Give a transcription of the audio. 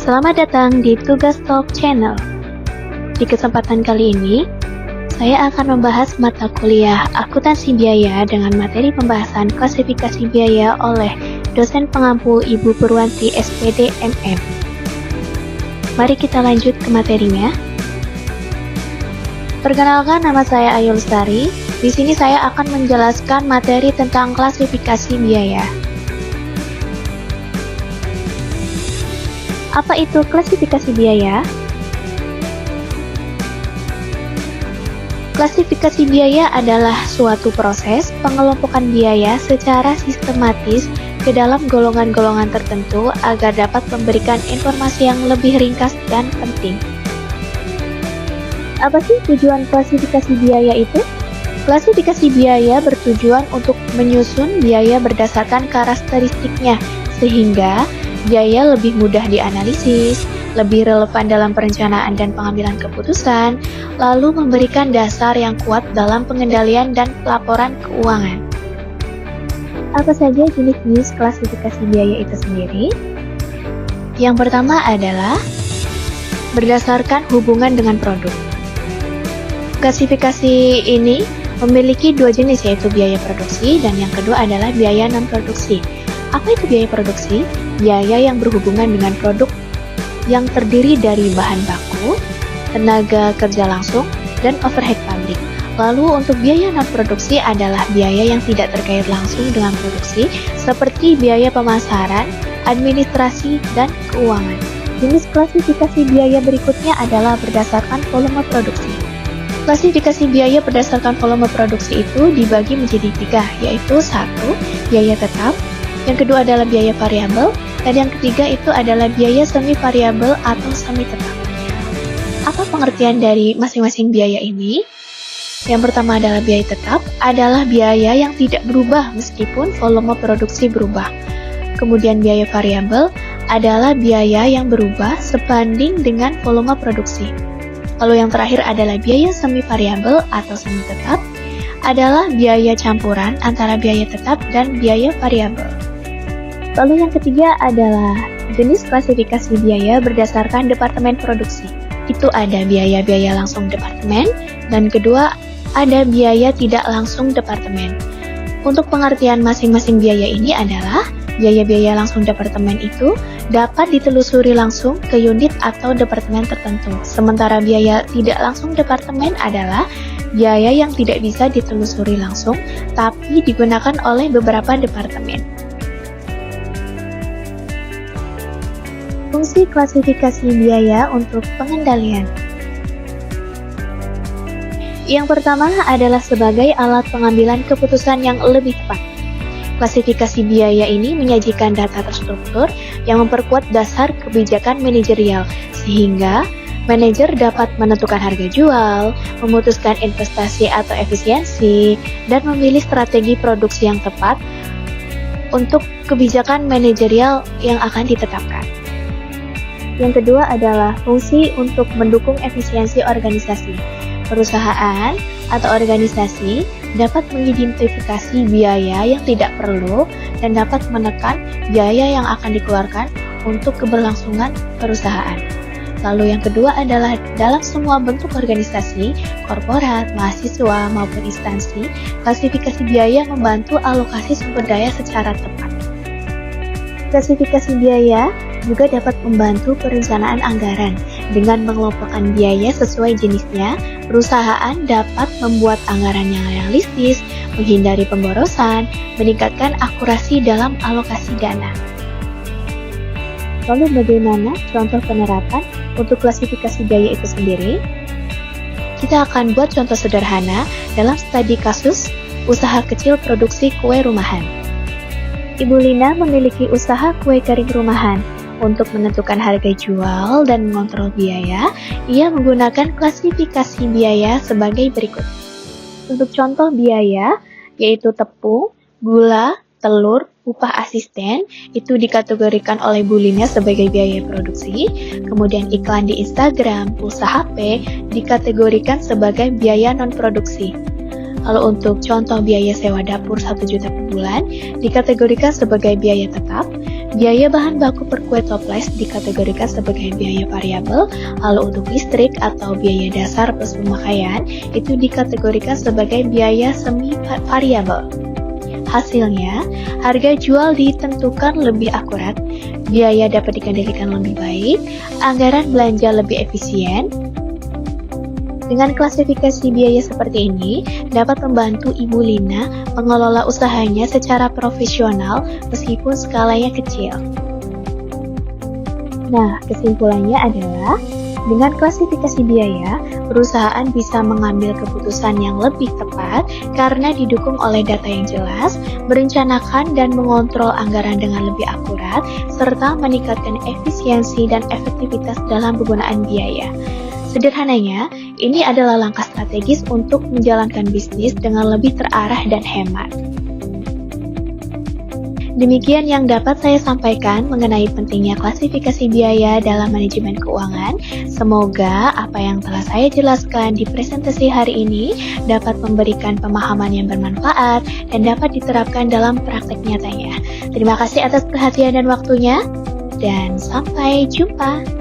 Selamat datang di Tugas Talk Channel. Di kesempatan kali ini, saya akan membahas mata kuliah akuntansi biaya dengan materi pembahasan klasifikasi biaya oleh dosen pengampu Ibu Purwanti SPD MM. Mari kita lanjut ke materinya. Perkenalkan, nama saya Ayu Lestari. Di sini saya akan menjelaskan materi tentang klasifikasi biaya. Apa itu klasifikasi biaya? Klasifikasi biaya adalah suatu proses pengelompokan biaya secara sistematis ke dalam golongan-golongan tertentu agar dapat memberikan informasi yang lebih ringkas dan penting. Apa sih tujuan klasifikasi biaya itu? Klasifikasi biaya bertujuan untuk menyusun biaya berdasarkan karakteristiknya, sehingga biaya lebih mudah dianalisis, lebih relevan dalam perencanaan dan pengambilan keputusan, lalu memberikan dasar yang kuat dalam pengendalian dan pelaporan keuangan. Apa saja jenis-jenis klasifikasi biaya itu sendiri? Yang pertama adalah berdasarkan hubungan dengan produk. Klasifikasi ini memiliki dua jenis, yaitu biaya produksi dan yang kedua adalah biaya non-produksi. Apa itu biaya produksi? Biaya yang berhubungan dengan produk yang terdiri dari bahan baku, tenaga kerja langsung, dan overhead pabrik. Lalu untuk biaya non-produksi adalah biaya yang tidak terkait langsung dengan produksi, seperti biaya pemasaran, administrasi, dan keuangan. Jenis klasifikasi biaya berikutnya adalah berdasarkan volume produksi. Klasifikasi biaya berdasarkan volume produksi itu dibagi menjadi tiga, yaitu satu, biaya tetap, yang kedua adalah biaya variabel, dan yang ketiga itu adalah biaya semi variabel atau semi tetap. Apa pengertian dari masing-masing biaya ini? Yang pertama adalah biaya tetap, adalah biaya yang tidak berubah meskipun volume produksi berubah. Kemudian biaya variabel adalah biaya yang berubah sebanding dengan volume produksi. Lalu yang terakhir adalah biaya semi variabel atau semi tetap, adalah biaya campuran antara biaya tetap dan biaya variabel. Lalu yang ketiga adalah jenis klasifikasi biaya berdasarkan departemen produksi. Itu ada biaya-biaya langsung departemen, dan kedua ada biaya tidak langsung departemen. Untuk pengertian masing-masing biaya ini adalah biaya-biaya langsung departemen itu dapat ditelusuri langsung ke unit atau departemen tertentu. Sementara biaya tidak langsung departemen adalah biaya yang tidak bisa ditelusuri langsung, tapi digunakan oleh beberapa departemen. Fungsi klasifikasi biaya untuk pengendalian. Yang pertama adalah sebagai alat pengambilan keputusan yang lebih tepat. Klasifikasi biaya ini menyajikan data terstruktur yang memperkuat dasar kebijakan manajerial, sehingga manajer dapat menentukan harga jual, memutuskan investasi atau efisiensi, dan memilih strategi produksi yang tepat untuk kebijakan manajerial yang akan ditetapkan. Yang kedua adalah fungsi untuk mendukung efisiensi organisasi. Perusahaan atau organisasi dapat mengidentifikasi biaya yang tidak perlu dan dapat menekan biaya yang akan dikeluarkan untuk keberlangsungan perusahaan. Lalu yang kedua adalah dalam semua bentuk organisasi, korporat, mahasiswa, maupun instansi, klasifikasi biaya membantu alokasi sumber daya secara tepat. Klasifikasi biaya juga dapat membantu perencanaan anggaran. Dengan mengelompokkan biaya sesuai jenisnya, perusahaan dapat membuat anggaran yang realistis, menghindari pemborosan, meningkatkan akurasi dalam alokasi dana. Lalu bagaimana contoh penerapan untuk klasifikasi biaya itu sendiri? Kita akan buat contoh sederhana dalam studi kasus usaha kecil produksi kue rumahan. Ibu Lina memiliki usaha kue kering rumahan. Untuk menentukan harga jual dan mengontrol biaya, ia menggunakan klasifikasi biaya sebagai berikut. Untuk contoh biaya, yaitu tepung, gula, telur, upah asisten, itu dikategorikan oleh Bu Lina sebagai biaya produksi. Kemudian iklan di Instagram, pulsa HP, dikategorikan sebagai biaya non-produksi. Lalu untuk contoh biaya sewa dapur 1 juta per bulan dikategorikan sebagai biaya tetap, Biaya bahan baku per kue toples dikategorikan sebagai biaya variabel, lalu untuk listrik atau biaya dasar plus pemakaian itu dikategorikan sebagai biaya semi variabel. Hasilnya, harga jual ditentukan lebih akurat, biaya dapat dikendalikan lebih baik, anggaran belanja lebih efisien. Dengan klasifikasi biaya seperti ini, dapat membantu Ibu Lina mengelola usahanya secara profesional meskipun skalanya kecil. Nah, kesimpulannya adalah, dengan klasifikasi biaya, perusahaan bisa mengambil keputusan yang lebih tepat karena didukung oleh data yang jelas, merencanakan dan mengontrol anggaran dengan lebih akurat, serta meningkatkan efisiensi dan efektivitas dalam penggunaan biaya. Sederhananya, ini adalah langkah strategis untuk menjalankan bisnis dengan lebih terarah dan hemat. Demikian yang dapat saya sampaikan mengenai pentingnya klasifikasi biaya dalam manajemen keuangan. Semoga apa yang telah saya jelaskan di presentasi hari ini dapat memberikan pemahaman yang bermanfaat dan dapat diterapkan dalam praktek nyatanya. Terima kasih atas perhatian dan waktunya, dan sampai jumpa.